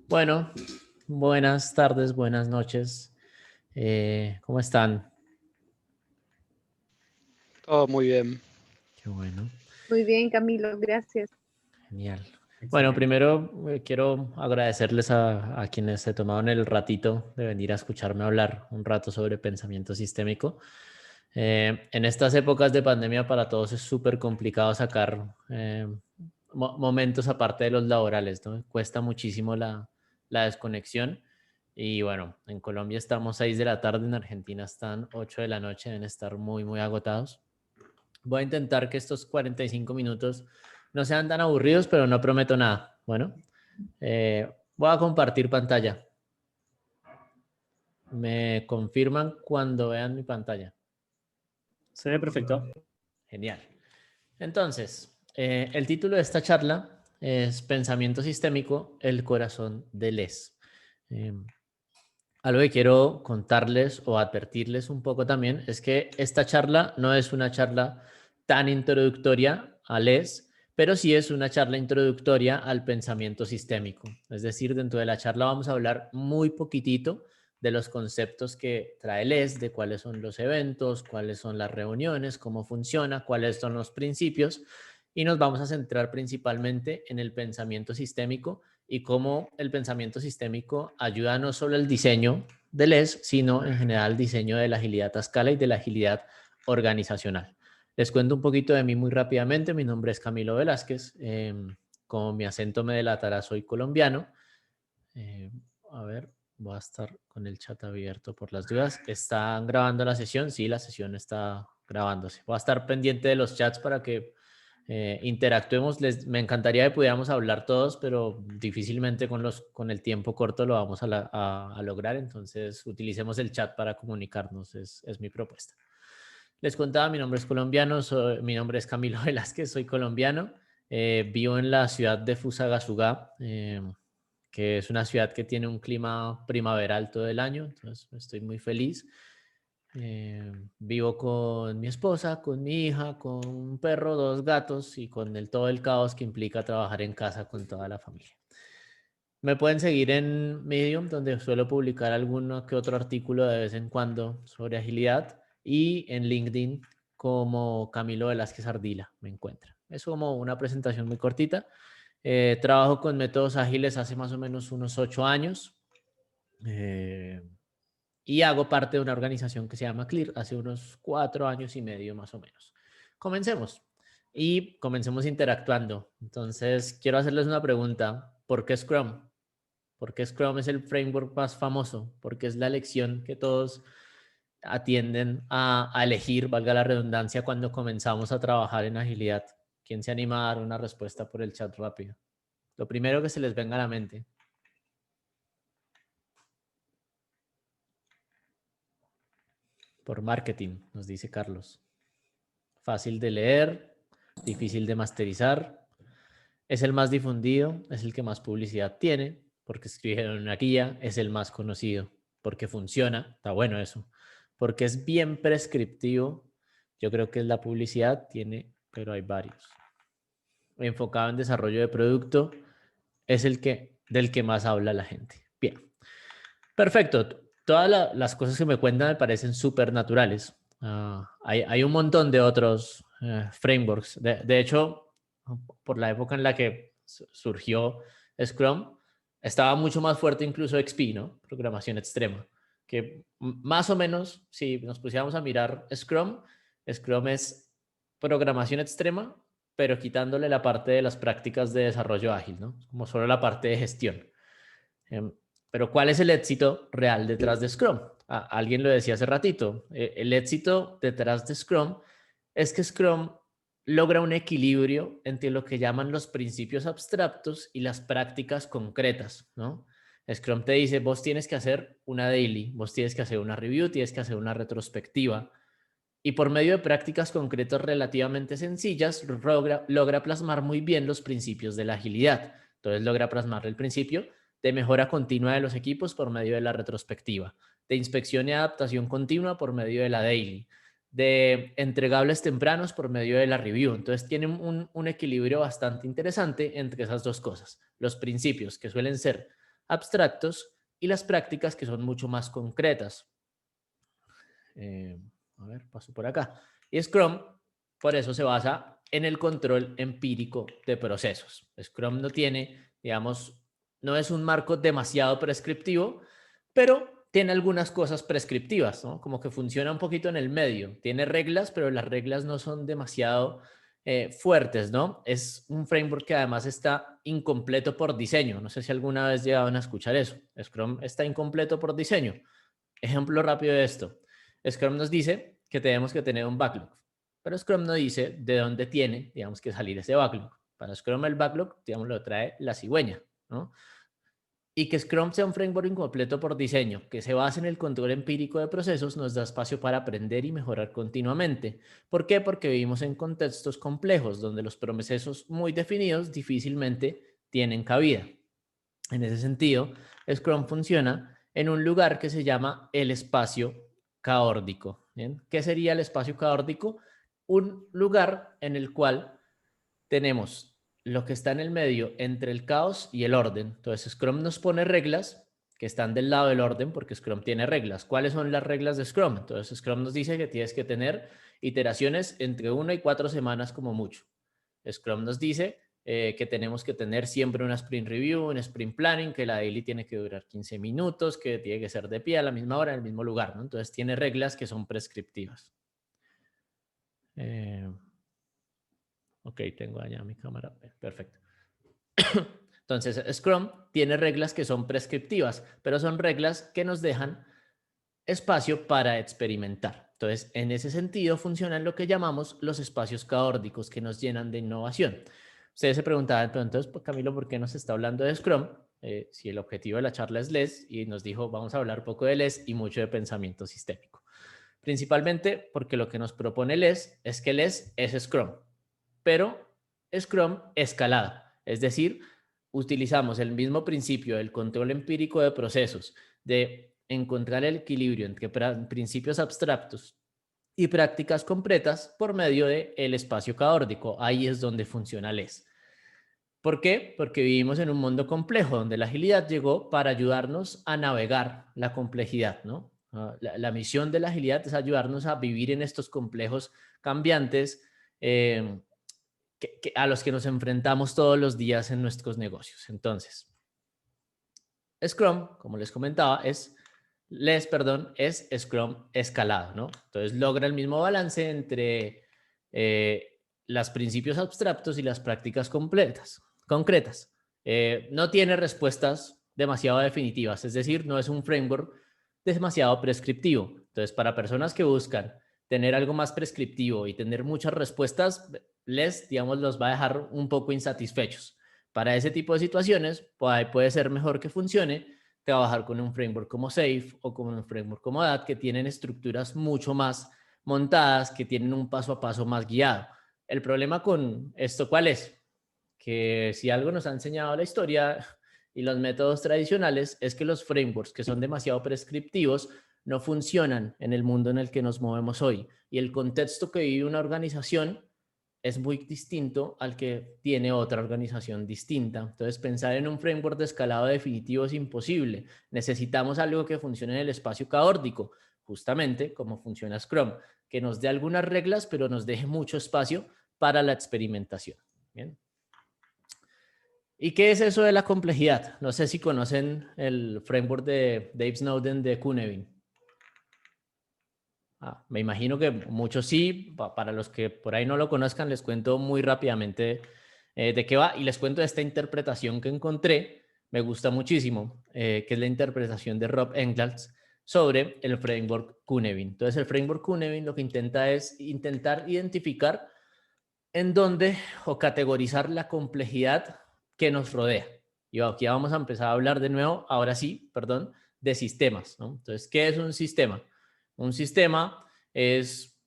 Bueno, buenas tardes, buenas noches. ¿Cómo están? Todo muy bien. Qué bueno, Muy bien, Camilo, gracias. genial. Bueno, Excelente. primero quiero agradecerles a quienes se tomaron el ratito de venir a escucharme hablar un rato sobre pensamiento sistémico. En estas épocas de pandemia para todos es súper complicado sacar momentos aparte de los laborales, ¿no? Cuesta muchísimo la desconexión. Y bueno, en Colombia estamos 6 de la tarde, en Argentina están 8 de la noche, deben estar muy, muy agotados. Voy a intentar que estos 45 minutos no sean tan aburridos, pero no prometo nada. Bueno, voy a compartir pantalla. Me confirman cuando vean mi pantalla. Se ve perfecto. Genial. Entonces, el título de esta charla es Pensamiento Sistémico, el corazón de Les. Eh, Algo que quiero contarles o advertirles un poco también es que esta charla no es una charla tan introductoria a Les, pero sí es una charla introductoria al pensamiento sistémico. Es decir, dentro de la charla vamos a hablar muy poquitito de los conceptos que trae Les, de cuáles son los eventos, cuáles son las reuniones, cómo funciona, cuáles son los principios, y nos vamos a centrar principalmente en el pensamiento sistémico y cómo el pensamiento sistémico ayuda no solo al diseño del LES, sino en general al diseño de la agilidad a escala y de la agilidad organizacional. Les cuento un poquito de mí muy rápidamente. Mi nombre es Camilo Velázquez. Como mi acento me delatará, soy colombiano. Eh, a ver, voy a estar con el chat abierto por las dudas. ¿Están grabando la sesión? Sí, la sesión está grabándose. Voy a estar pendiente de los chats para que interactuemos. Me encantaría que pudiéramos hablar todos, pero difícilmente con el tiempo corto lo vamos a lograr. Entonces, utilicemos el chat para comunicarnos, es mi propuesta. Les contaba, mi nombre es colombiano, mi nombre es Camilo Velázquez, soy colombiano. Vivo en la ciudad de Fusagasugá, que es una ciudad que tiene un clima primaveral todo el año, entonces estoy muy feliz. Vivo con mi esposa, con mi hija, con un perro, dos gatos y con todo el caos que implica trabajar en casa con toda la familia. Me pueden seguir en Medium, donde suelo publicar alguno que otro artículo de vez en cuando sobre agilidad, y en LinkedIn como Camilo Velázquez Ardila me encuentra. Es como una presentación muy cortita. Trabajo con métodos ágiles hace más o menos unos 8 años. Y hago parte de una organización que se llama CLEAR hace unos 4 años y medio más o menos. Comencemos y comencemos interactuando. Entonces, quiero hacerles una pregunta. ¿Por qué Scrum? ¿Por qué Scrum es el framework más famoso? Porque es la elección que todos atienden a elegir, valga la redundancia, cuando comenzamos a trabajar en agilidad. ¿Quién se anima a dar una respuesta por el chat rápido? Lo primero que se les venga a la mente. Por marketing, nos dice Carlos. Fácil de leer, difícil de masterizar. Es el más difundido, es el que más publicidad tiene, porque escribieron una guía, es el más conocido, porque funciona, está bueno eso, porque es bien prescriptivo. Yo creo que es la publicidad, tiene, pero hay varios. Enfocado en desarrollo de producto, es del que más habla la gente. Bien, perfecto. Todas las cosas que me cuentan me parecen súper naturales. Hay un montón de otros frameworks. De hecho, por la época en la que surgió Scrum, estaba mucho más fuerte incluso XP, ¿no? Programación extrema. Que más o menos, si nos pusiéramos a mirar Scrum, Scrum es programación extrema, pero quitándole la parte de las prácticas de desarrollo ágil, ¿no? Como solo la parte de gestión. Em, pero ¿cuál es el éxito real detrás de Scrum? Alguien lo decía hace ratito. El éxito detrás de Scrum es que Scrum logra un equilibrio entre lo que llaman los principios abstractos y las prácticas concretas, ¿no? Scrum te dice, vos tienes que hacer una daily, vos tienes que hacer una review, tienes que hacer una retrospectiva. Y por medio de prácticas concretas relativamente sencillas, logra plasmar muy bien los principios de la agilidad. Entonces logra plasmar el principio de mejora continua de los equipos por medio de la retrospectiva, de inspección y adaptación continua por medio de la daily, de entregables tempranos por medio de la review. Entonces tiene un equilibrio bastante interesante entre esas dos cosas. Los principios, que suelen ser abstractos y las prácticas que son mucho más concretas. A ver, paso por acá. Y Scrum, por eso se basa en el control empírico de procesos. Scrum no tiene, digamos, no es un marco demasiado prescriptivo, pero tiene algunas cosas prescriptivas, ¿no? Como que funciona un poquito en el medio. Tiene reglas, pero las reglas no son demasiado fuertes, ¿no? Es un framework que además está incompleto por diseño. No sé si alguna vez llegaron a escuchar eso. Scrum está incompleto por diseño. Ejemplo rápido de esto. Scrum nos dice que tenemos que tener un backlog, pero Scrum no dice de dónde tiene, digamos, que salir ese backlog. Para Scrum el backlog, digamos, lo trae la cigüeña, ¿no? Y que Scrum sea un framework incompleto por diseño, que se base en el control empírico de procesos, nos da espacio para aprender y mejorar continuamente. ¿Por qué? Porque vivimos en contextos complejos, donde los procesos muy definidos difícilmente tienen cabida. En ese sentido, Scrum funciona en un lugar que se llama el espacio caórdico. ¿Bien? ¿Qué sería el espacio caórdico? Un lugar en el cual tenemos lo que está en el medio entre el caos y el orden. Entonces, Scrum nos pone reglas que están del lado del orden porque Scrum tiene reglas. ¿Cuáles son las reglas de Scrum? Entonces, Scrum nos dice que tienes que tener iteraciones entre 1 y 4 semanas como mucho. Scrum nos dice que tenemos que tener siempre una sprint review, un sprint planning, que la daily tiene que durar 15 minutos, que tiene que ser de pie a la misma hora, en el mismo lugar, ¿no? Entonces, tiene reglas que son prescriptivas. Ok, tengo allá mi cámara. Perfecto. Entonces, Scrum tiene reglas que son prescriptivas, pero son reglas que nos dejan espacio para experimentar. Entonces, en ese sentido, funcionan lo que llamamos los espacios caórdicos que nos llenan de innovación. Ustedes se preguntaban, pero entonces, Camilo, ¿por qué nos está hablando de Scrum? Si el objetivo de la charla es LES, y nos dijo, vamos a hablar poco de LES y mucho de pensamiento sistémico. Principalmente porque lo que nos propone LES es que LES es Scrum, pero Scrum escalado. Es decir, utilizamos el mismo principio del control empírico de procesos, de encontrar el equilibrio entre principios abstractos y prácticas completas por medio del espacio caórdico. Ahí es donde funciona LES. ¿Por qué? Porque vivimos en un mundo complejo, donde la agilidad llegó para ayudarnos a navegar la complejidad, ¿no? La misión de la agilidad es ayudarnos a vivir en estos complejos cambiantes a los que nos enfrentamos todos los días en nuestros negocios. Entonces, Scrum, como les comentaba, es Scrum escalado, ¿no? Entonces logra el mismo balance entre los principios abstractos y las prácticas concretas. No tiene respuestas demasiado definitivas, es decir, no es un framework demasiado prescriptivo. Entonces, para personas que buscan tener algo más prescriptivo y tener muchas respuestas, digamos, los va a dejar un poco insatisfechos. Para ese tipo de situaciones, puede ser mejor que funcione trabajar con un framework como Safe o con un framework como DAT, que tienen estructuras mucho más montadas, que tienen un paso a paso más guiado. El problema con esto, ¿cuál es? Que si algo nos ha enseñado la historia y los métodos tradicionales, es que los frameworks que son demasiado prescriptivos no funcionan en el mundo en el que nos movemos hoy. Y el contexto que vive una organización es muy distinto al que tiene otra organización distinta. Entonces, pensar en un framework de escalado definitivo es imposible. Necesitamos algo que funcione en el espacio caórdico, justamente como funciona Scrum, que nos dé algunas reglas, pero nos deje mucho espacio para la experimentación. ¿Bien? ¿Y qué es eso de la complejidad? No sé si conocen el framework de Dave Snowden de Cunevin. Me imagino que muchos sí. Para los que por ahí no lo conozcan, les cuento muy rápidamente de qué va y les cuento de esta interpretación que encontré. Me gusta muchísimo, que es la interpretación de Rob Engels sobre el framework Cunevin. Entonces, el framework Cunevin lo que intenta es intentar identificar en dónde o categorizar la complejidad que nos rodea. Y aquí vamos a empezar a hablar de nuevo, ahora sí, perdón, de sistemas, ¿no? Entonces, ¿qué es un sistema? Un sistema es,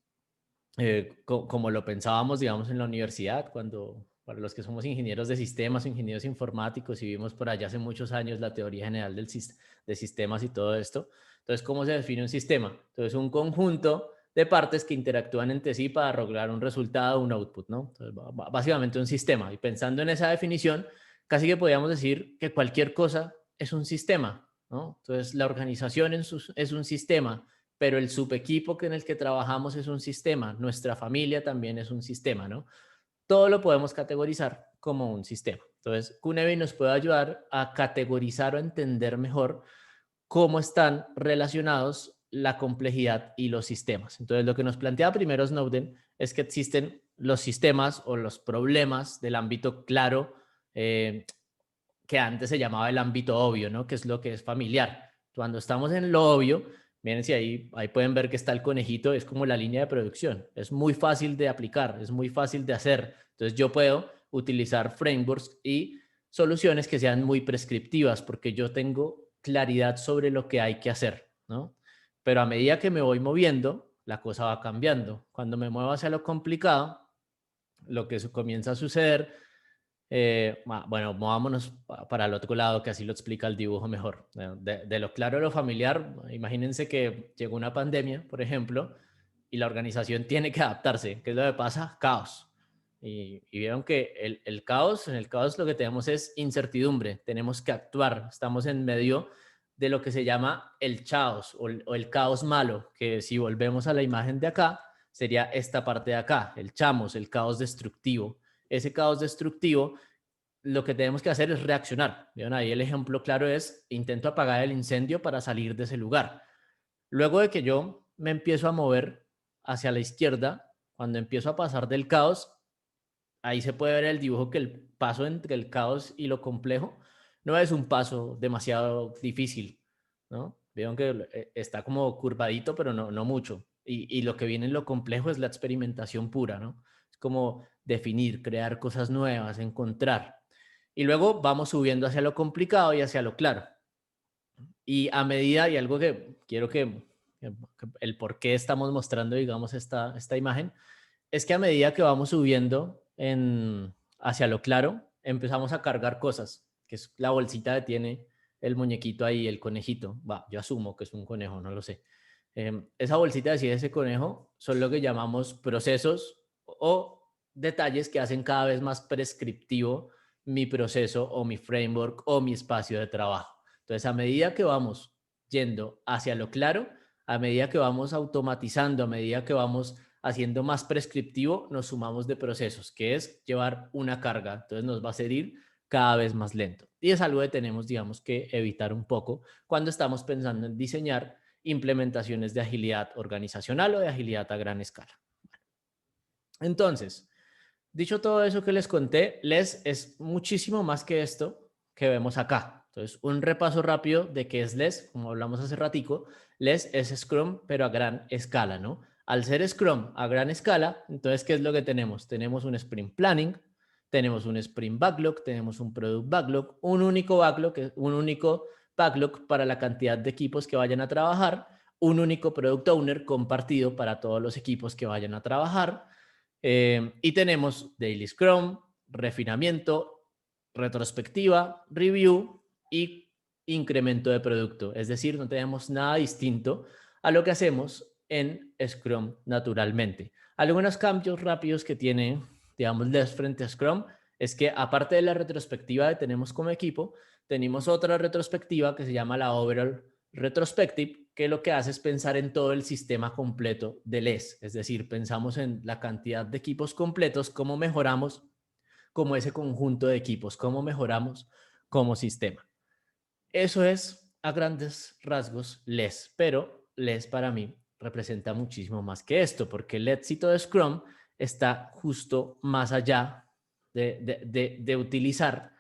como lo pensábamos, digamos, en la universidad, cuando para los que somos ingenieros de sistemas o ingenieros informáticos y vimos por allá hace muchos años la teoría general de sistemas y todo esto. Entonces, ¿cómo se define un sistema? Entonces, un conjunto de partes que interactúan entre sí para lograr un resultado, un output, ¿no? Entonces, básicamente un sistema. Y pensando en esa definición, casi que podríamos decir que cualquier cosa es un sistema, ¿no? Entonces, la organización es un sistema, pero el subequipo en el que trabajamos es un sistema, nuestra familia también es un sistema, ¿no? Todo lo podemos categorizar como un sistema. Entonces, Kunevi nos puede ayudar a categorizar o entender mejor cómo están relacionados la complejidad y los sistemas. Entonces, lo que nos plantea primero Snowden es que existen los sistemas o los problemas del ámbito claro, que antes se llamaba el ámbito obvio, ¿no? Que es lo que es familiar. Cuando estamos en lo obvio, miren si ahí pueden ver que está el conejito, es como la línea de producción. Es muy fácil de aplicar, es muy fácil de hacer. Entonces yo puedo utilizar frameworks y soluciones que sean muy prescriptivas porque yo tengo claridad sobre lo que hay que hacer, ¿no? Pero a medida que me voy moviendo, la cosa va cambiando. Cuando me muevo hacia lo complicado, lo que comienza a suceder, bueno, movámonos para el otro lado, que así lo explica el dibujo mejor. De lo claro a lo familiar, imagínense que llegó una pandemia, por ejemplo, y la organización tiene que adaptarse. ¿Qué es lo que pasa? Caos. Y vieron que el caos, en el caos lo que tenemos es incertidumbre, tenemos que actuar, estamos en medio de lo que se llama el chaos o el caos malo, que si volvemos a la imagen de acá, sería esta parte de acá, el chamos, el caos destructivo. Ese caos destructivo, lo que tenemos que hacer es reaccionar. ¿Vieron? Ahí el ejemplo claro es, intento apagar el incendio para salir de ese lugar. Luego de que yo me empiezo a mover hacia la izquierda, cuando empiezo a pasar del caos, ahí se puede ver el dibujo que el paso entre el caos y lo complejo no es un paso demasiado difícil, ¿no? Vieron que está como curvadito, pero no mucho. Y lo que viene en lo complejo es la experimentación pura, ¿no? Es como definir, crear cosas nuevas, encontrar. Y luego vamos subiendo hacia lo complicado y hacia lo claro. Y a medida, y algo que quiero que el por qué estamos mostrando, digamos, esta imagen, es que a medida que vamos subiendo hacia lo claro, empezamos a cargar cosas, que es la bolsita que tiene el muñequito ahí, el conejito. Va, yo asumo que es un conejo, no lo sé. Esa bolsita de ese conejo son lo que llamamos procesos o detalles que hacen cada vez más prescriptivo mi proceso o mi framework o mi espacio de trabajo. Entonces, a medida que vamos yendo hacia lo claro, a medida que vamos automatizando, a medida que vamos haciendo más prescriptivo, nos sumamos de procesos, que es llevar una carga. Entonces nos va a hacer ir cada vez más lento. Y es algo que tenemos, digamos, que evitar un poco cuando estamos pensando en diseñar implementaciones de agilidad organizacional o de agilidad a gran escala. Entonces, dicho todo eso que les conté, LES es muchísimo más que esto que vemos acá. Entonces, un repaso rápido de qué es LES, como hablamos hace ratico. LES es Scrum, pero a gran escala, ¿no? Al ser Scrum a gran escala, entonces, ¿qué es lo que tenemos? Tenemos un Sprint Planning, tenemos un Sprint Backlog, tenemos un Product Backlog, un único backlog para la cantidad de equipos que vayan a trabajar, un único Product Owner compartido para todos los equipos que vayan a trabajar, y tenemos Daily Scrum, refinamiento, retrospectiva, review y incremento de producto. Es decir, no tenemos nada distinto a lo que hacemos en Scrum naturalmente. Algunos cambios rápidos que tiene, digamos, LES frente a Scrum es que aparte de la retrospectiva que tenemos como equipo, tenemos otra retrospectiva que se llama la Overall Retrospective, que lo que hace es pensar en todo el sistema completo de LES, es decir, pensamos en la cantidad de equipos completos, cómo mejoramos como ese conjunto de equipos, cómo mejoramos como sistema. Eso es a grandes rasgos LES, pero LES para mí representa muchísimo más que esto, porque el éxito de Scrum está justo más allá de utilizar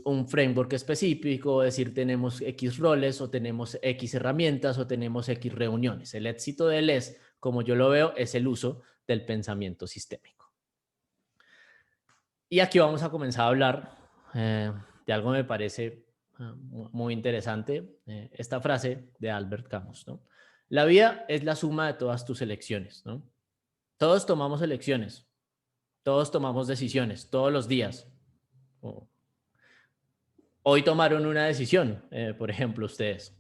un framework específico, decir tenemos X roles o tenemos X herramientas o tenemos X reuniones. El éxito de LES, como yo lo veo, es el uso del pensamiento sistémico. Y aquí vamos a comenzar a hablar de algo que me parece muy interesante, esta frase de Albert Camus, ¿no? La vida es la suma de todas tus elecciones, ¿no? Todos tomamos elecciones, todos tomamos decisiones, todos los días. Hoy tomaron una decisión, por ejemplo, ustedes.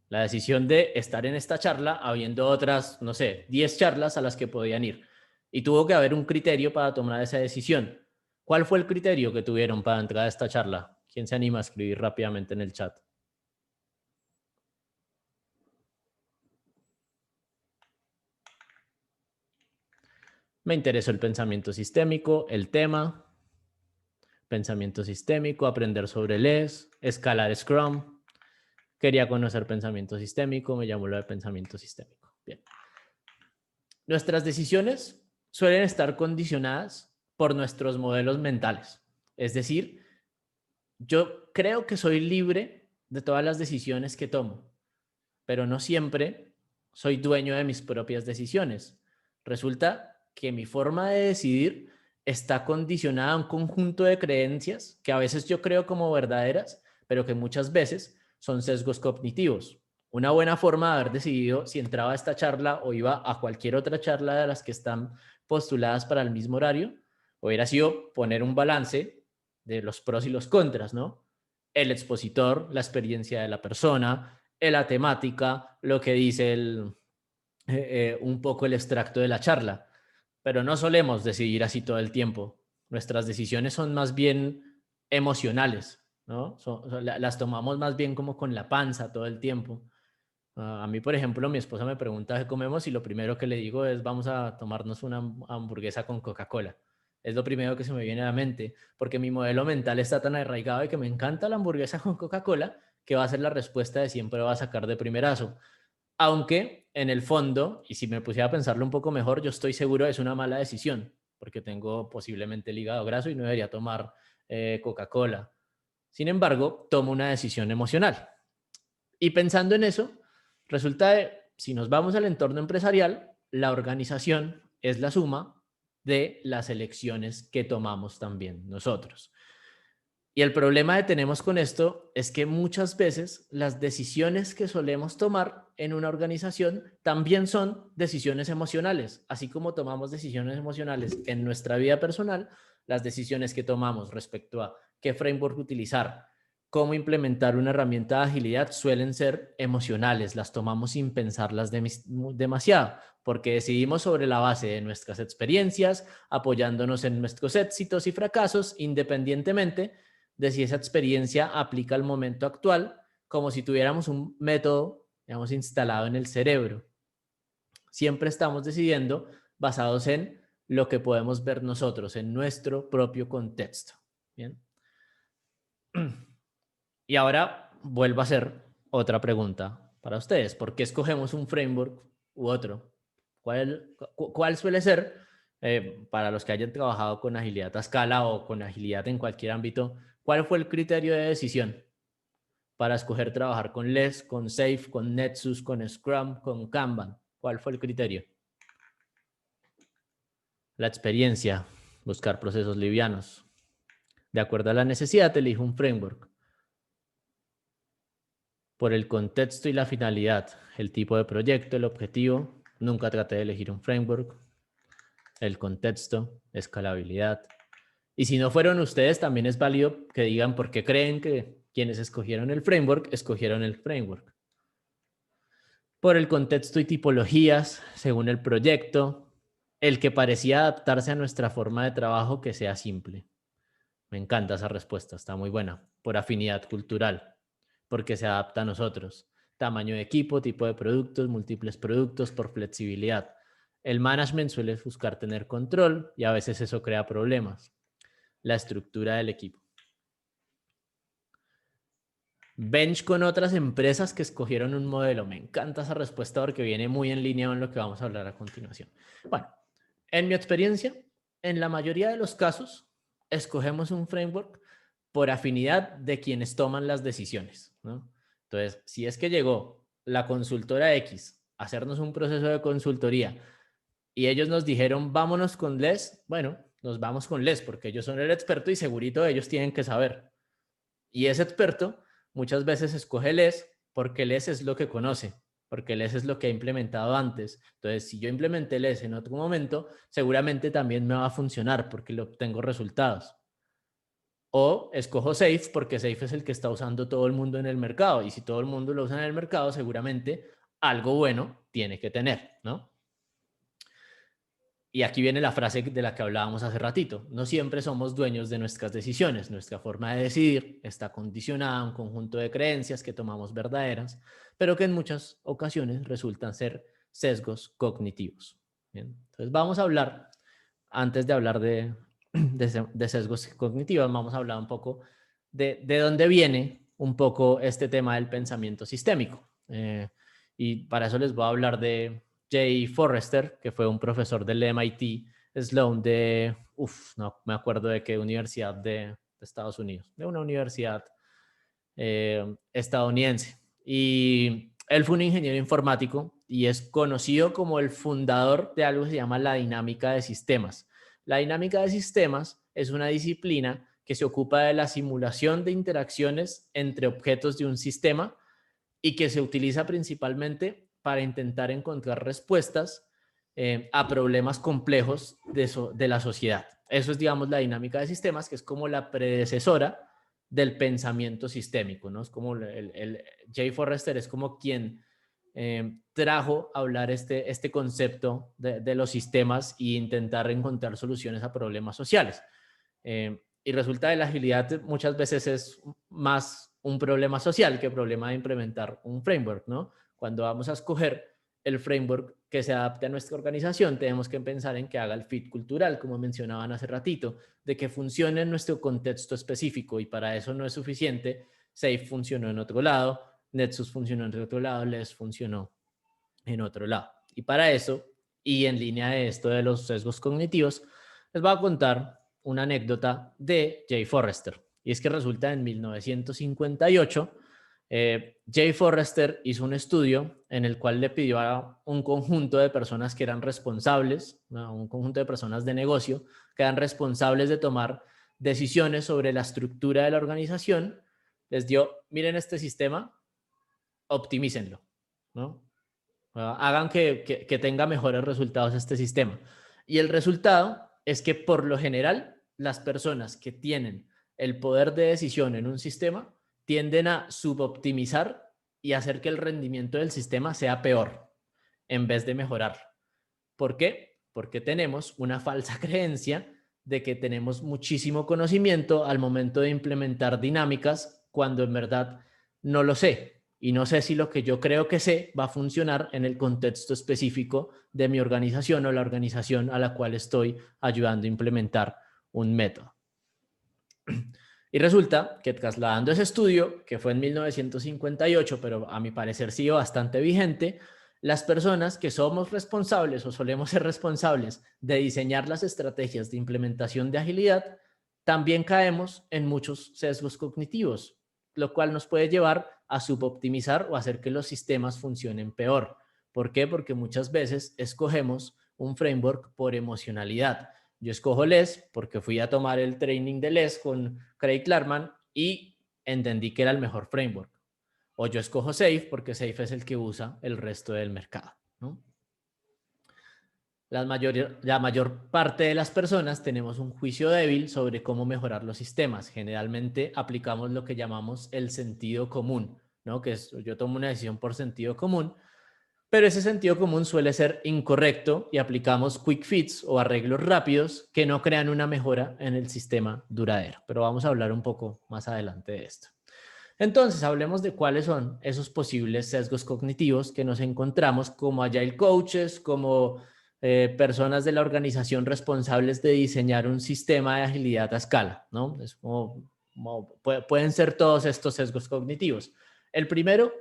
La decisión de estar en esta charla, habiendo otras, no sé, 10 charlas a las que podían ir. Y tuvo que haber un criterio para tomar esa decisión. ¿Cuál fue el criterio que tuvieron para entrar a esta charla? ¿Quién se anima a escribir rápidamente en el chat? Me interesó el pensamiento sistémico, el tema, pensamiento sistémico, aprender sobre LES, escalar Scrum. Quería conocer pensamiento sistémico, me llamó lo de pensamiento sistémico. Bien. Nuestras decisiones suelen estar condicionadas por nuestros modelos mentales. Es decir, yo creo que soy libre de todas las decisiones que tomo, pero no siempre soy dueño de mis propias decisiones. Resulta que mi forma de decidir está condicionada a un conjunto de creencias que a veces yo creo como verdaderas, pero que muchas veces son sesgos cognitivos. Una buena forma de haber decidido si entraba a esta charla o iba a cualquier otra charla de las que están postuladas para el mismo horario, hubiera sido poner un balance de los pros y los contras, ¿no? El expositor, la experiencia de la persona, la temática, lo que dice un poco el extracto de la charla. Pero no solemos decidir así todo el tiempo. Nuestras decisiones son más bien emocionales, ¿no? Las tomamos más bien como con la panza todo el tiempo. A mí, por ejemplo, mi esposa me pregunta qué comemos y lo primero que le digo es vamos a tomarnos una hamburguesa con Coca-Cola. Es lo primero que se me viene a la mente, porque mi modelo mental está tan arraigado de que me encanta la hamburguesa con Coca-Cola, que va a ser la respuesta de siempre va a sacar de primerazo. Aunque en el fondo, y si me pusiera a pensarlo un poco mejor, yo estoy seguro es una mala decisión, porque tengo posiblemente el hígado graso y no debería tomar Coca-Cola. Sin embargo, tomo una decisión emocional. Y pensando en eso, resulta que si nos vamos al entorno empresarial, la organización es la suma de las elecciones que tomamos también nosotros. Y el problema que tenemos con esto es que muchas veces las decisiones que solemos tomar en una organización también son decisiones emocionales. Así como tomamos decisiones emocionales en nuestra vida personal, las decisiones que tomamos respecto a qué framework utilizar, cómo implementar una herramienta de agilidad suelen ser emocionales. Las tomamos sin pensarlas demasiado, porque decidimos sobre la base de nuestras experiencias, apoyándonos en nuestros éxitos y fracasos, independientemente de si esa experiencia aplica al momento actual, como si tuviéramos un método, digamos, instalado en el cerebro. Siempre estamos decidiendo basados en lo que podemos ver nosotros, en nuestro propio contexto. ¿Bien? Y ahora vuelvo a hacer otra pregunta para ustedes. ¿Por qué escogemos un framework u otro? ¿Cuál suele ser, para los que hayan trabajado con agilidad a escala o con agilidad en cualquier ámbito, cuál fue el criterio de decisión para escoger trabajar con LES, con SAFe, con Nexus, con Scrum, con Kanban? ¿Cuál fue el criterio? La experiencia, buscar procesos livianos. De acuerdo a la necesidad, elijo un framework. Por el contexto y la finalidad, el tipo de proyecto, el objetivo. Nunca traté de elegir un framework. El contexto, escalabilidad. Y si no fueron ustedes, también es válido que digan por qué creen que quienes escogieron el framework, escogieron el framework. Por el contexto y tipologías, según el proyecto, el que parecía adaptarse a nuestra forma de trabajo que sea simple. Me encanta esa respuesta, está muy buena. Por afinidad cultural, porque se adapta a nosotros. Tamaño de equipo, tipo de productos, múltiples productos, por flexibilidad. El management suele buscar tener control y a veces eso crea problemas. La estructura del equipo. Bench con otras empresas que escogieron un modelo. Me encanta esa respuesta porque viene muy en línea con lo que vamos a hablar a continuación. Bueno, en mi experiencia, en la mayoría de los casos, escogemos un framework por afinidad de quienes toman las decisiones, ¿no? Entonces, si es que llegó la consultora X a hacernos un proceso de consultoría y ellos nos dijeron, vámonos con LES, bueno, nos vamos con LES porque ellos son el experto y segurito ellos tienen que saber. Y ese experto muchas veces escoge LES porque LES es lo que conoce, porque LES es lo que ha implementado antes. Entonces, si yo implementé LES en otro momento, seguramente también me va a funcionar porque lo obtengo resultados. O escojo SAFe porque SAFe es el que está usando todo el mundo en el mercado. Y si todo el mundo lo usa en el mercado, seguramente algo bueno tiene que tener, ¿no? Y aquí viene la frase de la que hablábamos hace ratito. No siempre somos dueños de nuestras decisiones. Nuestra forma de decidir está condicionada a un conjunto de creencias que tomamos verdaderas, pero que en muchas ocasiones resultan ser sesgos cognitivos. Bien, entonces vamos a hablar, antes de hablar de sesgos cognitivos, vamos a hablar un poco de dónde viene un poco este tema del pensamiento sistémico. Y para eso les voy a hablar de Jay Forrester, que fue un profesor del MIT Sloan no me acuerdo de qué universidad de Estados Unidos, de una universidad estadounidense. Y él fue un ingeniero informático y es conocido como el fundador de algo que se llama la dinámica de sistemas. La dinámica de sistemas es una disciplina que se ocupa de la simulación de interacciones entre objetos de un sistema y que se utiliza principalmente para intentar encontrar respuestas a problemas complejos de la sociedad. Eso es, digamos, la dinámica de sistemas, que es como la predecesora del pensamiento sistémico, ¿no? Es como Jay Forrester es como quien trajo a hablar este concepto de los sistemas e intentar encontrar soluciones a problemas sociales. Y resulta que la agilidad muchas veces es más un problema social que problema de implementar un framework, ¿no? Cuando vamos a escoger el framework que se adapte a nuestra organización, tenemos que pensar en que haga el fit cultural, como mencionaban hace ratito, de que funcione en nuestro contexto específico, y para eso no es suficiente. Safe funcionó en otro lado, Nexus funcionó en otro lado, Les funcionó en otro lado. Y para eso, y en línea de esto de los sesgos cognitivos, les voy a contar una anécdota de Jay Forrester. Y es que resulta en 1958, Jay Forrester hizo un estudio en el cual le pidió a un conjunto de personas que eran responsables, ¿no? Un conjunto de personas de negocio que eran responsables de tomar decisiones sobre la estructura de la organización. Les dio, miren este sistema, optimícenlo, ¿no? Hagan que tenga mejores resultados este sistema. Y el resultado es que por lo general las personas que tienen el poder de decisión en un sistema tienden a suboptimizar y hacer que el rendimiento del sistema sea peor en vez de mejorar. ¿Por qué? Porque tenemos una falsa creencia de que tenemos muchísimo conocimiento al momento de implementar dinámicas, cuando en verdad no lo sé. Y no sé si lo que yo creo que sé va a funcionar en el contexto específico de mi organización o la organización a la cual estoy ayudando a implementar un método. Y resulta que trasladando ese estudio, que fue en 1958, pero a mi parecer sigue bastante vigente, las personas que somos responsables o solemos ser responsables de diseñar las estrategias de implementación de agilidad, también caemos en muchos sesgos cognitivos, lo cual nos puede llevar a suboptimizar o hacer que los sistemas funcionen peor. ¿Por qué? Porque muchas veces escogemos un framework por emocionalidad. Yo escojo Les porque fui a tomar el training de Les con Craig Klarman y entendí que era el mejor framework. O yo escojo Safe porque Safe es el que usa el resto del mercado, ¿no? La mayor parte de las personas tenemos un juicio débil sobre cómo mejorar los sistemas. Generalmente aplicamos lo que llamamos el sentido común, ¿no? Que es, yo tomo una decisión por sentido común, pero ese sentido común suele ser incorrecto y aplicamos quick fix o arreglos rápidos que no crean una mejora en el sistema duradero. Pero vamos a hablar un poco más adelante de esto. Entonces, hablemos de cuáles son esos posibles sesgos cognitivos que nos encontramos como agile coaches, como personas de la organización responsables de diseñar un sistema de agilidad a escala, ¿no? Es pueden ser todos estos sesgos cognitivos. El primero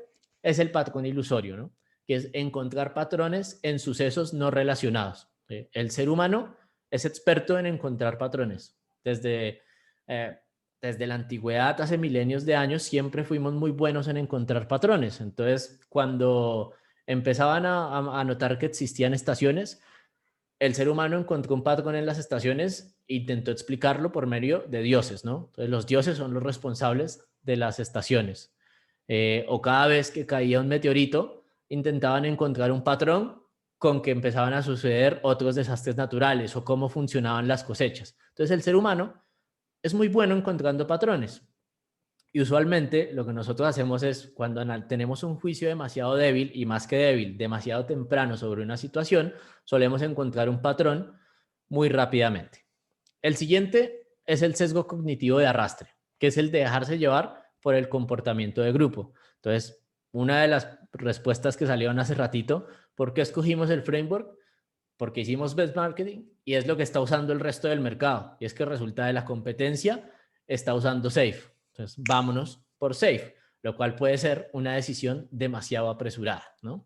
es el patrón ilusorio, ¿no? Que es encontrar patrones en sucesos no relacionados. El ser humano es experto en encontrar patrones. Desde la antigüedad, hace milenios de años, siempre fuimos muy buenos en encontrar patrones. Entonces, cuando empezaban a notar que existían estaciones, el ser humano encontró un patrón en las estaciones e intentó explicarlo por medio de dioses, ¿no? Entonces, los dioses son los responsables de las estaciones. O cada vez que caía un meteorito, intentaban encontrar un patrón con que empezaban a suceder otros desastres naturales o cómo funcionaban las cosechas. Entonces, el ser humano es muy bueno encontrando patrones. Y usualmente lo que nosotros hacemos es, cuando tenemos un juicio demasiado débil, y más que débil, demasiado temprano sobre una situación, solemos encontrar un patrón muy rápidamente. El siguiente es el sesgo cognitivo de arrastre, que es el de dejarse llevar por el comportamiento de grupo. Entonces, una de las respuestas que salieron hace ratito, ¿por qué escogimos el framework? Porque hicimos best marketing y es lo que está usando el resto del mercado. Y es que resulta de la competencia está usando Safe. Entonces, vámonos por Safe, lo cual puede ser una decisión demasiado apresurada, ¿no?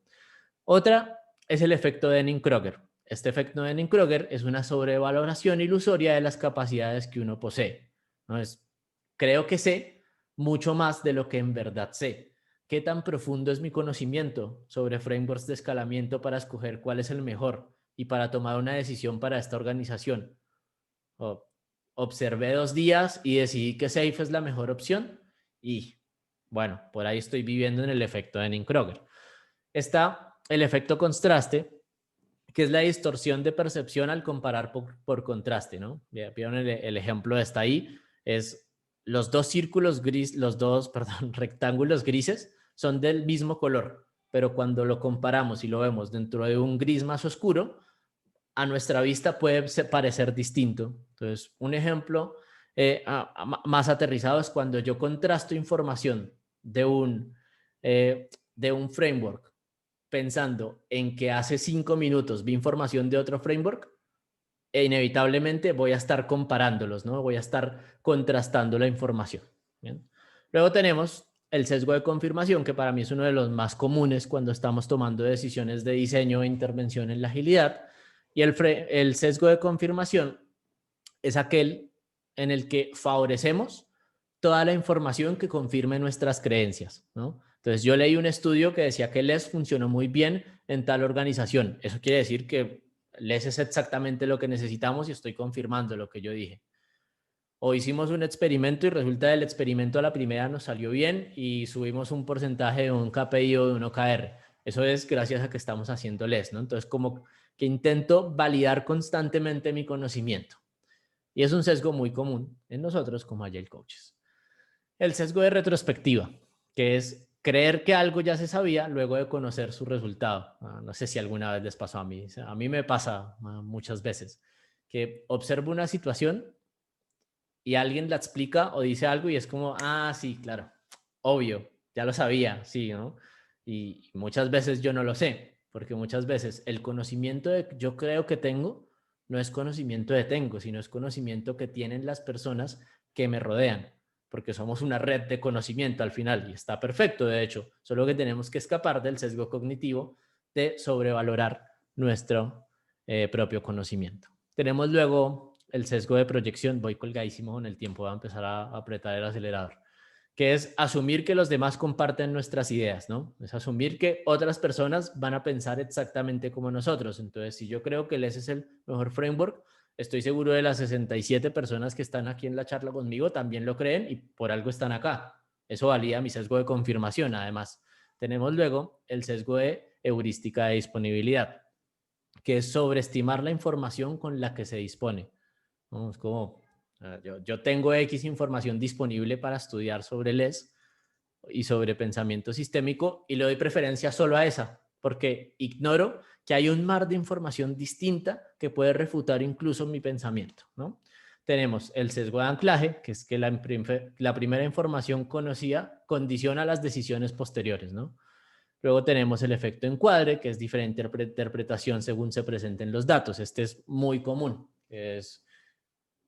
Otra es el efecto de Dunning-Kruger. Este efecto de Dunning-Kruger es una sobrevaloración ilusoria de las capacidades que uno posee, ¿no? Creo que sé mucho más de lo que en verdad sé. ¿Qué tan profundo es mi conocimiento sobre frameworks de escalamiento para escoger cuál es el mejor y para tomar una decisión para esta organización? Observé 2 días y decidí que Safe es la mejor opción y, bueno, por ahí estoy viviendo en el efecto de Dunning-Kruger. Está el efecto contraste, que es la distorsión de percepción al comparar por contraste, ¿no? Vieron el ejemplo está ahí, es los dos círculos gris, los dos, perdón, rectángulos grises son del mismo color, pero cuando lo comparamos y lo vemos dentro de un gris más oscuro, a nuestra vista puede parecer distinto. Entonces, un ejemplo más aterrizado es cuando yo contrasto información de un framework pensando en que hace 5 minutos vi información de otro framework e inevitablemente voy a estar comparándolos, ¿no? Voy a estar contrastando la información. ¿Bien? Luego tenemos el sesgo de confirmación, que para mí es uno de los más comunes cuando estamos tomando decisiones de diseño e intervención en la agilidad. Y el sesgo de confirmación es aquel en el que favorecemos toda la información que confirme nuestras creencias, ¿no? Entonces yo leí un estudio que decía que LES funcionó muy bien en tal organización. Eso quiere decir que LES es exactamente lo que necesitamos y estoy confirmando lo que yo dije. O hicimos un experimento y resulta del experimento a la primera nos salió bien y subimos un porcentaje de un KPI o de un OKR. Eso es gracias a que estamos haciendo LES, ¿no? Entonces como que intento validar constantemente mi conocimiento. Y es un sesgo muy común en nosotros como Agile Coaches. El sesgo de retrospectiva, que es creer que algo ya se sabía luego de conocer su resultado. No sé si alguna vez les pasó a mí me pasa muchas veces, que observo una situación y alguien la explica o dice algo y es como, ah, sí, claro, obvio, ya lo sabía, sí, ¿no? Y muchas veces yo no lo sé, porque muchas veces el conocimiento que yo creo que tengo no es conocimiento de tengo, sino es conocimiento que tienen las personas que me rodean, porque somos una red de conocimiento al final y está perfecto, de hecho, solo que tenemos que escapar del sesgo cognitivo de sobrevalorar nuestro propio conocimiento. Tenemos luego el sesgo de proyección, voy colgadísimo con el tiempo, voy a empezar a apretar el acelerador, que es asumir que los demás comparten nuestras ideas, ¿no? Es asumir que otras personas van a pensar exactamente como nosotros. Entonces, si yo creo que ese es el mejor framework, estoy seguro de las 67 personas que están aquí en la charla conmigo también lo creen y por algo están acá. Eso valida mi sesgo de confirmación. Además, tenemos luego el sesgo de heurística de disponibilidad, que es sobreestimar la información con la que se dispone. ¿No? Es como, yo tengo X información disponible para estudiar sobre LES y sobre pensamiento sistémico y le doy preferencia solo a esa, porque ignoro que hay un mar de información distinta que puede refutar incluso mi pensamiento, ¿no? Tenemos el sesgo de anclaje, que es que la primera información conocida condiciona las decisiones posteriores, ¿no? Luego tenemos el efecto encuadre, que es diferente interpretación según se presenten los datos. Este es muy común.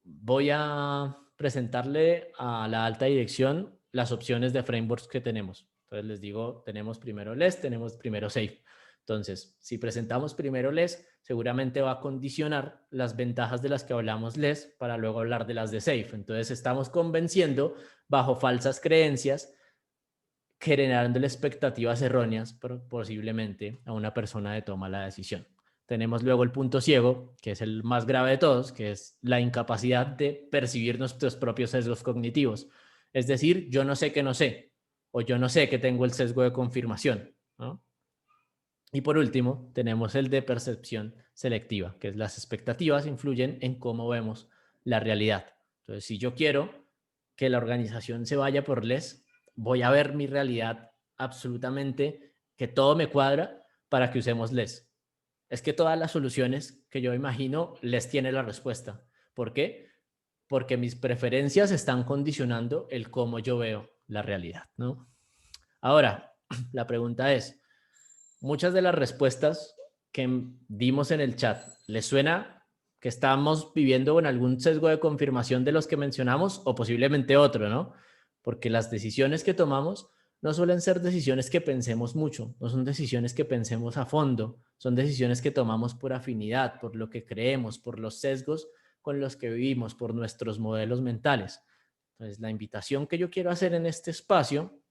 Voy a presentarle a la alta dirección las opciones de frameworks que tenemos. Entonces les digo, tenemos primero LES, tenemos primero Safe. Entonces, si presentamos primero LES, seguramente va a condicionar las ventajas de las que hablamos LES para luego hablar de las de Safe. Entonces, estamos convenciendo bajo falsas creencias, generándole expectativas erróneas posiblemente a una persona de toma la decisión. Tenemos luego el punto ciego, que es el más grave de todos, que es la incapacidad de percibir nuestros propios sesgos cognitivos. Es decir, yo no sé que no sé, o yo no sé que tengo el sesgo de confirmación, ¿no? Y por último, tenemos el de percepción selectiva, que es las expectativas influyen en cómo vemos la realidad. Entonces, si yo quiero que la organización se vaya por LES, voy a ver mi realidad absolutamente, que todo me cuadra para que usemos LES. es que todas las soluciones que yo imagino les tiene la respuesta. ¿Por qué? Porque mis preferencias están condicionando el cómo yo veo la realidad, ¿no? Ahora, la pregunta es, muchas de las respuestas que dimos en el chat, ¿les suena que estamos viviendo con algún sesgo de confirmación de los que mencionamos o posiblemente otro, ¿no? Porque las decisiones que tomamos no suelen ser decisiones que pensemos mucho, no son decisiones que pensemos a fondo, son decisiones que tomamos por afinidad, por lo que creemos, por los sesgos con los que vivimos, por nuestros modelos mentales. Entonces, la invitación que yo quiero hacer en este espacio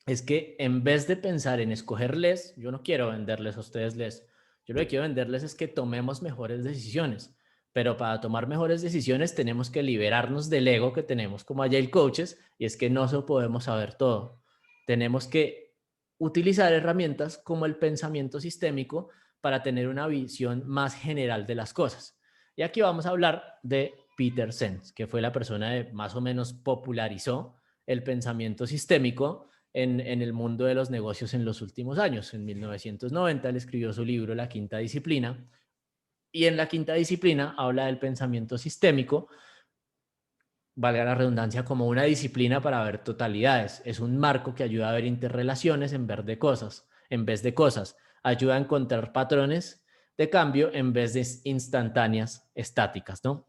es que en vez de pensar en escogerles, yo no quiero venderles a ustedes les, yo lo que quiero venderles es que tomemos mejores decisiones, pero para tomar mejores decisiones tenemos que liberarnos del ego que tenemos como Agile Coaches y es que no se podemos saber todo. Tenemos que utilizar herramientas como el pensamiento sistémico para tener una visión más general de las cosas. Y aquí vamos a hablar de Peter Senge, que fue la persona que más o menos popularizó el pensamiento sistémico en el mundo de los negocios en los últimos años. En 1990 él escribió su libro La Quinta Disciplina y en La Quinta Disciplina habla del pensamiento sistémico, valga la redundancia, como una disciplina para ver totalidades. Es un marco que ayuda a ver interrelaciones en vez de cosas. Ayuda a encontrar patrones de cambio en vez de instantáneas estáticas, ¿no?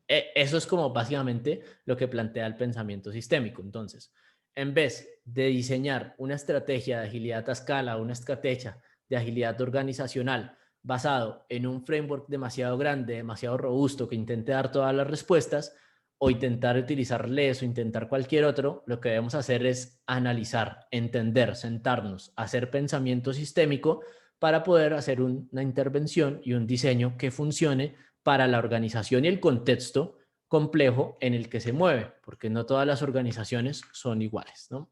Eso es como básicamente lo que plantea el pensamiento sistémico. Entonces, en vez de diseñar una estrategia de agilidad a escala, una estrategia de agilidad organizacional basado en un framework demasiado grande, demasiado robusto que intente dar todas las respuestas, o intentar utilizar LES o intentar cualquier otro, lo que debemos hacer es analizar, entender, sentarnos, hacer pensamiento sistémico para poder hacer una intervención y un diseño que funcione para la organización y el contexto complejo en el que se mueve, porque no todas las organizaciones son iguales, ¿no?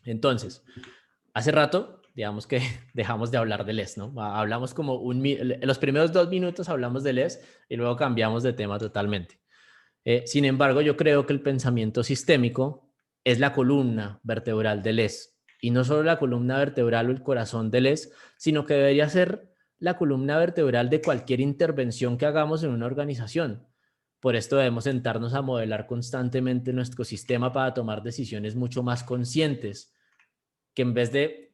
Entonces, hace rato, digamos que dejamos de hablar de LES, ¿no? Hablamos como en los primeros 2 minutos hablamos de LES y luego cambiamos de tema totalmente. Sin embargo, yo creo que el pensamiento sistémico es la columna vertebral del LES, y no solo la columna vertebral o el corazón del LES, sino que debería ser la columna vertebral de cualquier intervención que hagamos en una organización. Por esto debemos sentarnos a modelar constantemente nuestro sistema para tomar decisiones mucho más conscientes, que en vez de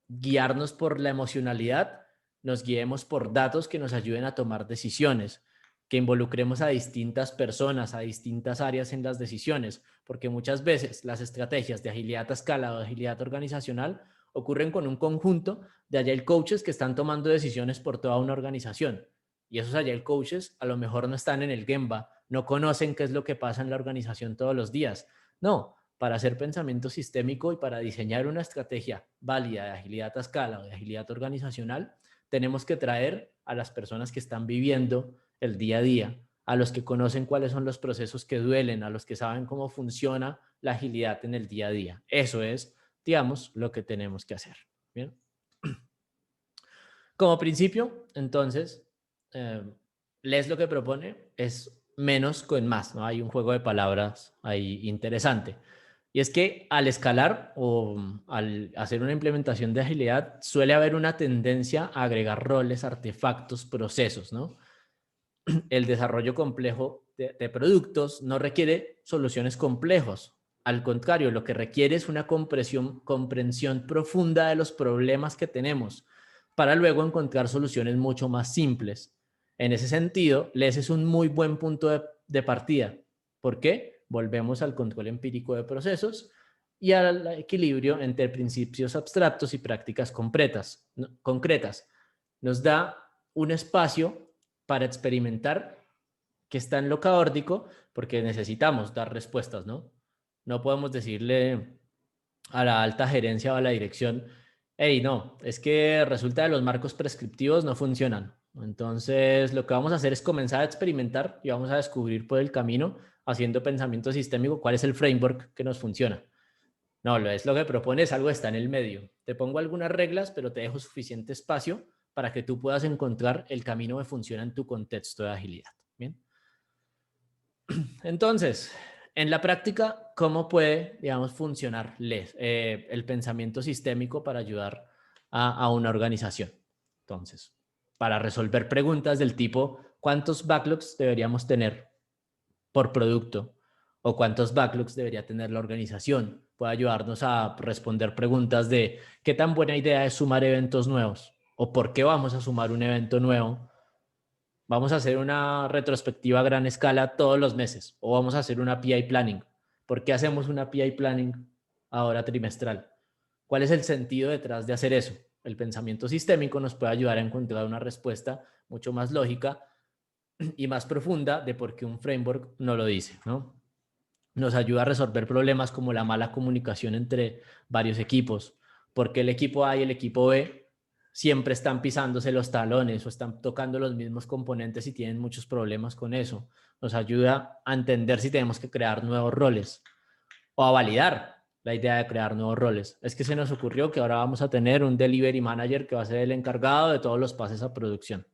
guiarnos por la emocionalidad, nos guiemos por datos que nos ayuden a tomar decisiones, que involucremos a distintas personas, a distintas áreas en las decisiones, porque muchas veces las estrategias de agilidad a escala o de agilidad organizacional ocurren con un conjunto de Agile Coaches que están tomando decisiones por toda una organización. Y esos Agile Coaches a lo mejor no están en el Gemba, no conocen qué es lo que pasa en la organización todos los días. No, para hacer pensamiento sistémico y para diseñar una estrategia válida de agilidad a escala o de agilidad organizacional, tenemos que traer a las personas que están viviendo el día a día, a los que conocen cuáles son los procesos que duelen, a los que saben cómo funciona la agilidad en el día a día. Eso es, digamos, lo que tenemos que hacer. ¿Bien? Como principio, entonces, Les lo que propone es menos con más, ¿no? Hay un juego de palabras ahí interesante. Y es que al escalar o al hacer una implementación de agilidad suele haber una tendencia a agregar roles, artefactos, procesos, ¿no? El desarrollo complejo de productos no requiere soluciones complejos. Al contrario, lo que requiere es una comprensión profunda de los problemas que tenemos para luego encontrar soluciones mucho más simples. En ese sentido, LES es un muy buen punto de partida. ¿Por qué? Volvemos al control empírico de procesos y al equilibrio entre principios abstractos y prácticas concretas. Nos da un espacio para experimentar que está en lo caórdico porque necesitamos dar respuestas, ¿no? No podemos decirle a la alta gerencia o a la dirección, hey, no, es que resulta que los marcos prescriptivos no funcionan. Entonces, lo que vamos a hacer es comenzar a experimentar y vamos a descubrir por el camino, haciendo pensamiento sistémico, cuál es el framework que nos funciona. No, es lo que propone es algo que está en el medio. Te pongo algunas reglas, pero te dejo suficiente espacio para que tú puedas encontrar el camino que funciona en tu contexto de agilidad. Bien. Entonces, en la práctica, cómo puede, digamos, funcionar el pensamiento sistémico para ayudar a una organización. Entonces, para resolver preguntas del tipo, ¿cuántos backlogs deberíamos tener por producto? ¿O cuántos backlogs debería tener la organización? Puede ayudarnos a responder preguntas de qué tan buena idea es sumar eventos nuevos o por qué vamos a sumar un evento nuevo. Vamos a hacer una retrospectiva a gran escala todos los meses o vamos a hacer una PI planning. ¿Por qué hacemos una PI planning ahora trimestral? ¿Cuál es el sentido detrás de hacer eso? El pensamiento sistémico nos puede ayudar a encontrar una respuesta mucho más lógica y más profunda de por qué un framework no lo dice, ¿no? Nos ayuda a resolver problemas como la mala comunicación entre varios equipos, porque el equipo A y el equipo B siempre están pisándose los talones o están tocando los mismos componentes y tienen muchos problemas con eso. Nos ayuda a entender si tenemos que crear nuevos roles o a validar la idea de crear nuevos roles. Es que se nos ocurrió que ahora vamos a tener un delivery manager que va a ser el encargado de todos los pases a producción.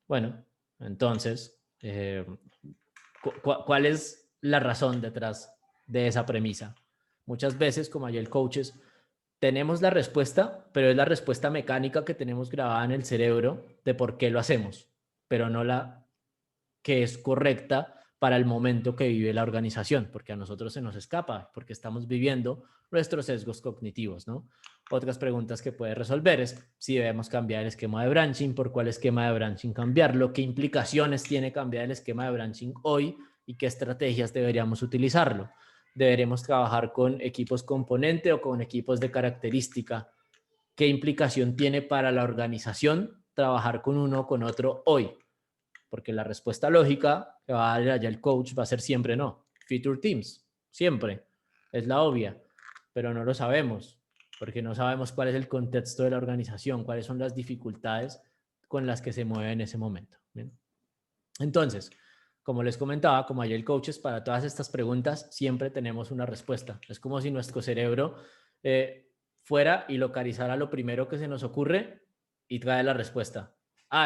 Bueno, entonces, ¿cuál es la razón detrás de esa premisa? Muchas veces, como Agile Coaches, tenemos la respuesta, pero es la respuesta mecánica que tenemos grabada en el cerebro de por qué lo hacemos, pero no la que es correcta para el momento que vive la organización, porque a nosotros se nos escapa, porque estamos viviendo nuestros sesgos cognitivos, ¿no? Otras preguntas que puede resolver es si debemos cambiar el esquema de branching, por cuál esquema de branching cambiarlo, qué implicaciones tiene cambiar el esquema de branching hoy y qué estrategias deberíamos utilizarlo. Deberemos trabajar con equipos componente o con equipos de característica. ¿Qué implicación tiene para la organización trabajar con uno o con otro hoy? Porque la respuesta lógica que va a dar allá el coach va a ser siempre no. Feature teams, siempre. Es la obvia, pero no lo sabemos, porque no sabemos cuál es el contexto de la organización, cuáles son las dificultades con las que se mueve en ese momento. ¿Bien? Entonces, como les comentaba, como Agile Coaches, para todas estas preguntas siempre tenemos una respuesta. Es como si nuestro cerebro fuera y localizara lo primero que se nos ocurre y trae la respuesta.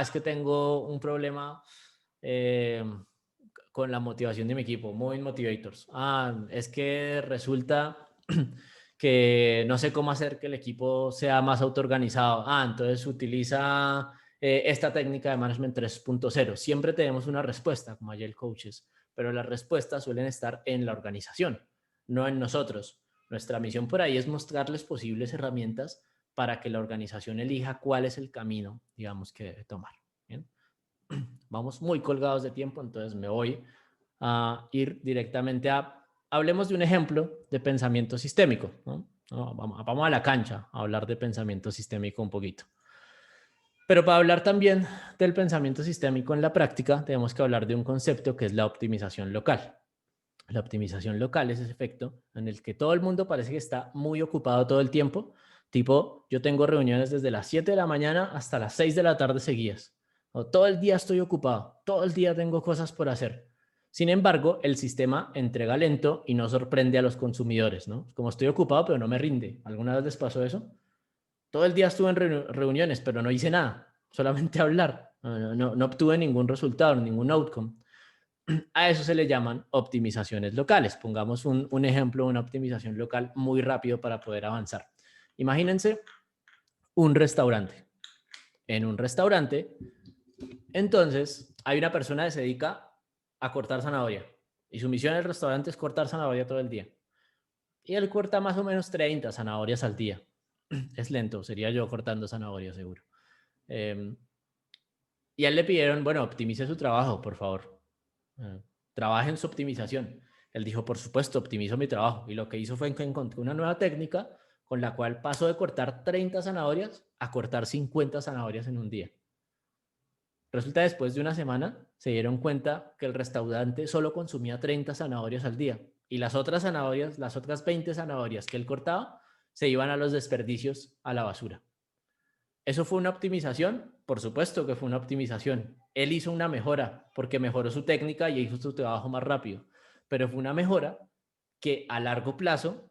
Es que tengo un problema con la motivación de mi equipo, Moving Motivators. Es que resulta que no sé cómo hacer que el equipo sea más autoorganizado. Entonces utiliza esta técnica de Management 3.0. Siempre tenemos una respuesta como Agile Coaches, pero las respuestas suelen estar en la organización, no en nosotros. Nuestra misión por ahí es mostrarles posibles herramientas para que la organización elija cuál es el camino, digamos, que debe tomar. ¿Bien? Vamos muy colgados de tiempo, entonces me voy a ir directamente hablemos de un ejemplo de pensamiento sistémico, ¿no? Vamos a la cancha a hablar de pensamiento sistémico un poquito. Pero para hablar también del pensamiento sistémico en la práctica, tenemos que hablar de un concepto que es la optimización local. La optimización local es ese efecto en el que todo el mundo parece que está muy ocupado todo el tiempo. Tipo, yo tengo reuniones desde las 7 de la mañana hasta las 6 de la tarde seguidas. O todo el día estoy ocupado, todo el día tengo cosas por hacer. Sin embargo, el sistema entrega lento y no sorprende a los consumidores, ¿no? Como estoy ocupado, pero no me rinde. ¿Alguna vez les pasó eso? Todo el día estuve en reuniones, pero no hice nada, solamente hablar. No obtuve ningún resultado, ningún outcome. A eso se le llaman optimizaciones locales. Pongamos un ejemplo de una optimización local muy rápido para poder avanzar. Imagínense un restaurante. En un restaurante, entonces, hay una persona que se dedica a cortar zanahoria. Y su misión en el restaurante es cortar zanahoria todo el día. Y él corta más o menos 30 zanahorias al día. Es lento, sería yo cortando zanahorias seguro. Y a él le pidieron, bueno, optimice su trabajo, por favor. Trabaje en su optimización. Él dijo, por supuesto, optimizo mi trabajo. Y lo que hizo fue que encontró una nueva técnica con la cual pasó de cortar 30 zanahorias a cortar 50 zanahorias en un día. Resulta después de una semana se dieron cuenta que el restaurante solo consumía 30 zanahorias al día y las otras zanahorias, las otras 20 zanahorias que él cortaba, se iban a los desperdicios, a la basura. ¿Eso fue una optimización? Por supuesto que fue una optimización. Él hizo una mejora porque mejoró su técnica y hizo su trabajo más rápido, pero fue una mejora que a largo plazo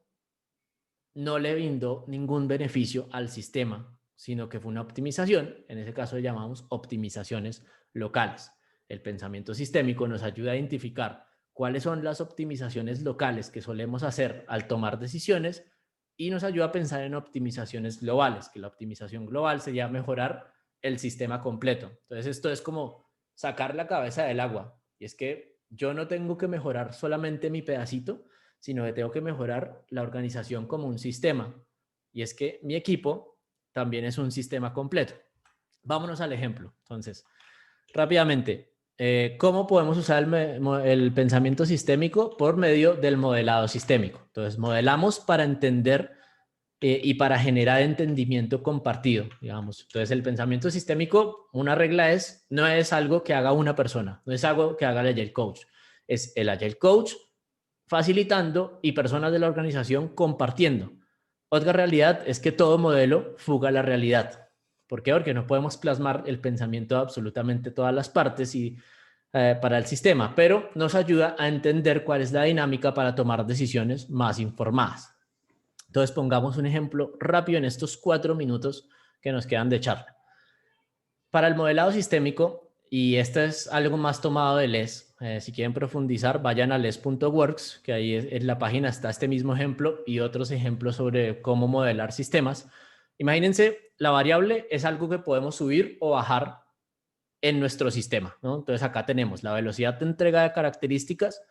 no le brindó ningún beneficio al sistema, sino que fue una optimización. En ese caso le llamamos optimizaciones locales. El pensamiento sistémico nos ayuda a identificar cuáles son las optimizaciones locales que solemos hacer al tomar decisiones y nos ayuda a pensar en optimizaciones globales, que la optimización global sería mejorar el sistema completo. Entonces esto es como sacar la cabeza del agua, y es que yo no tengo que mejorar solamente mi pedacito, sino que tengo que mejorar la organización como un sistema, y es que mi equipo también es un sistema completo. Vámonos al ejemplo. Entonces, rápidamente, ¿cómo podemos usar el pensamiento sistémico? Por medio del modelado sistémico. Entonces, modelamos para entender y para generar entendimiento compartido, digamos. Entonces, el pensamiento sistémico, una regla es, no es algo que haga una persona, no es algo que haga el Agile Coach. Es el Agile Coach facilitando y personas de la organización compartiendo. Otra realidad es que todo modelo fuga la realidad. ¿Por qué? Porque no podemos plasmar el pensamiento de absolutamente todas las partes y para el sistema, pero nos ayuda a entender cuál es la dinámica para tomar decisiones más informadas. Entonces, pongamos un ejemplo rápido en estos 4 minutos que nos quedan de charla. Para el modelado sistémico, y esto es algo más tomado de LES, si quieren profundizar, vayan a les.works, que ahí en la página está este mismo ejemplo y otros ejemplos sobre cómo modelar sistemas. Imagínense, la variable es algo que podemos subir o bajar en nuestro sistema, ¿no? Entonces acá tenemos la velocidad de entrega de características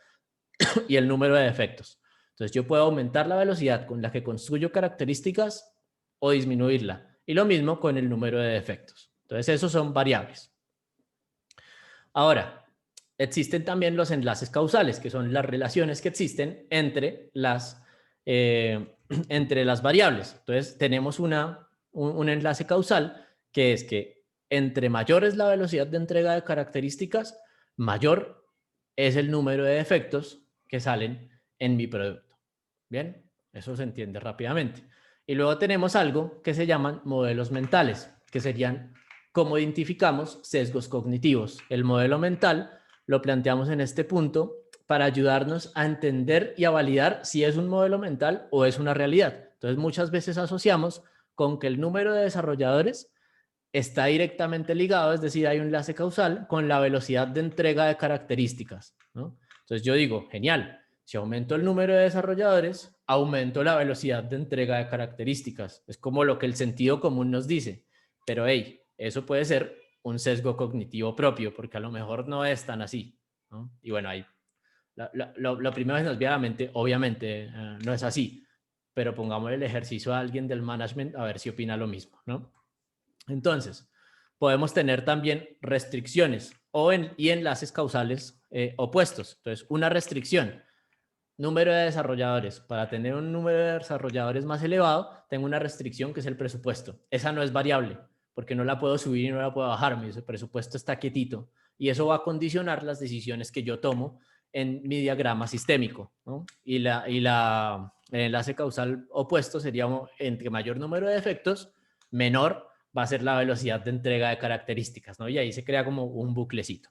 y el número de defectos. Entonces yo puedo aumentar la velocidad con la que construyo características o disminuirla. Y lo mismo con el número de defectos. Entonces esos son variables. Ahora, existen también los enlaces causales, que son las relaciones que existen entre las variables. Entonces tenemos un enlace causal que es que entre mayor es la velocidad de entrega de características, mayor es el número de defectos que salen en mi producto. Bien, eso se entiende rápidamente. Y luego tenemos algo que se llaman modelos mentales, que serían cómo identificamos sesgos cognitivos. El modelo mental lo planteamos en este punto para ayudarnos a entender y a validar si es un modelo mental o es una realidad. Entonces, muchas veces asociamos con que el número de desarrolladores está directamente ligado, es decir, hay un enlace causal con la velocidad de entrega de características, ¿no? Entonces yo digo, genial, si aumento el número de desarrolladores, aumento la velocidad de entrega de características. Es como lo que el sentido común nos dice, pero hey, eso puede ser un sesgo cognitivo propio, porque a lo mejor no es tan así, ¿no? Y bueno, ahí lo primero que nos viene a la mente, obviamente, no es así, pero pongamos el ejercicio a alguien del management a ver si opina lo mismo, ¿no? Entonces, podemos tener también restricciones y enlaces causales opuestos. Entonces, una restricción, número de desarrolladores. Para tener un número de desarrolladores más elevado, tengo una restricción que es el presupuesto. Esa no es variable, porque no la puedo subir y no la puedo bajar. Mi presupuesto está quietito. Y eso va a condicionar las decisiones que yo tomo en mi diagrama sistémico, ¿no? Y el enlace causal opuesto sería entre mayor número de defectos, menor va a ser la velocidad de entrega de características, ¿no? Y ahí se crea como un buclecito.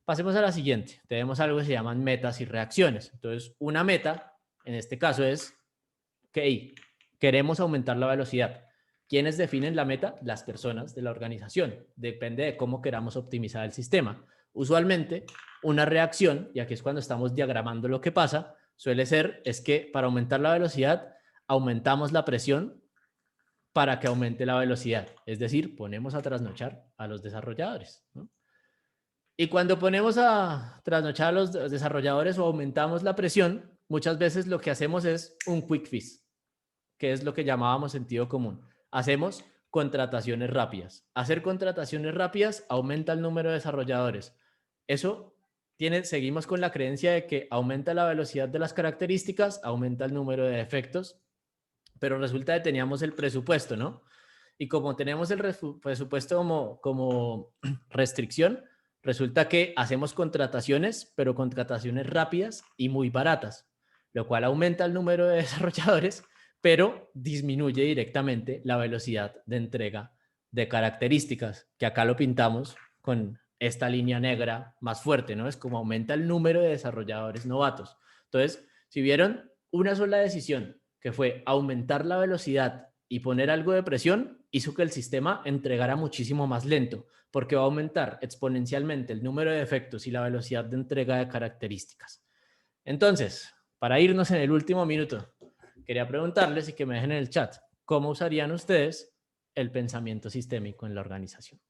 Pasemos a la siguiente. Tenemos algo que se llaman metas y reacciones. Entonces, una meta, en este caso es que queremos aumentar la velocidad. ¿Quiénes definen la meta? Las personas de la organización. Depende de cómo queramos optimizar el sistema. Usualmente, una reacción, y aquí es cuando estamos diagramando lo que pasa, suele ser, es que para aumentar la velocidad, aumentamos la presión para que aumente la velocidad. Es decir, ponemos a trasnochar a los desarrolladores, ¿no? Y cuando ponemos a trasnochar a los desarrolladores o aumentamos la presión, muchas veces lo que hacemos es un quick fix, que es lo que llamábamos sentido común. Hacemos contrataciones rápidas. Hacer contrataciones rápidas aumenta el número de desarrolladores. Eso seguimos con la creencia de que aumenta la velocidad de las características, aumenta el número de defectos, pero resulta que teníamos el presupuesto, ¿no? Y como tenemos el presupuesto como restricción, resulta que hacemos contrataciones, pero contrataciones rápidas y muy baratas, lo cual aumenta el número de desarrolladores, pero disminuye directamente la velocidad de entrega de características, que acá lo pintamos con esta línea negra más fuerte, ¿no? Es como aumenta el número de desarrolladores novatos. Entonces, si vieron una sola decisión, que fue aumentar la velocidad y poner algo de presión, hizo que el sistema entregara muchísimo más lento, porque va a aumentar exponencialmente el número de defectos y la velocidad de entrega de características. Entonces, para irnos en el último minuto, quería preguntarles y que me dejen en el chat, ¿cómo usarían ustedes el pensamiento sistémico en la organización?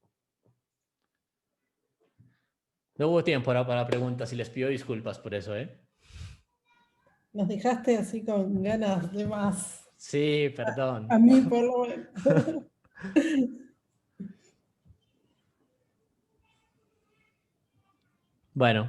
No hubo tiempo ahora para preguntas y les pido disculpas por eso, ¿eh? Nos dejaste así con ganas de más. Sí, perdón. A mí por lo menos. Bueno,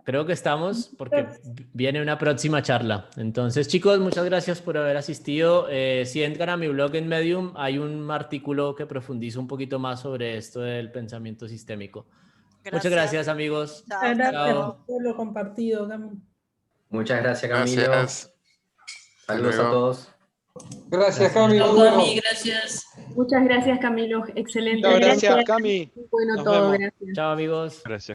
creo que estamos porque viene una próxima charla. Entonces, chicos, muchas gracias por haber asistido. Si entran a mi blog en Medium, hay un artículo que profundiza un poquito más sobre esto del pensamiento sistémico. Muchas gracias, amigos. Gracias Chao. por todo lo compartido, Cami. Muchas gracias, Camilo. Gracias. Saludos Hasta a luego. todos. Gracias, Cami. Chao, Muy bueno. Cami, gracias. Muchas gracias, Camilo. Excelente. Chao, gracias, Cami. Muy bueno Nos todo, vemos. gracias. Chao, amigos. Gracias.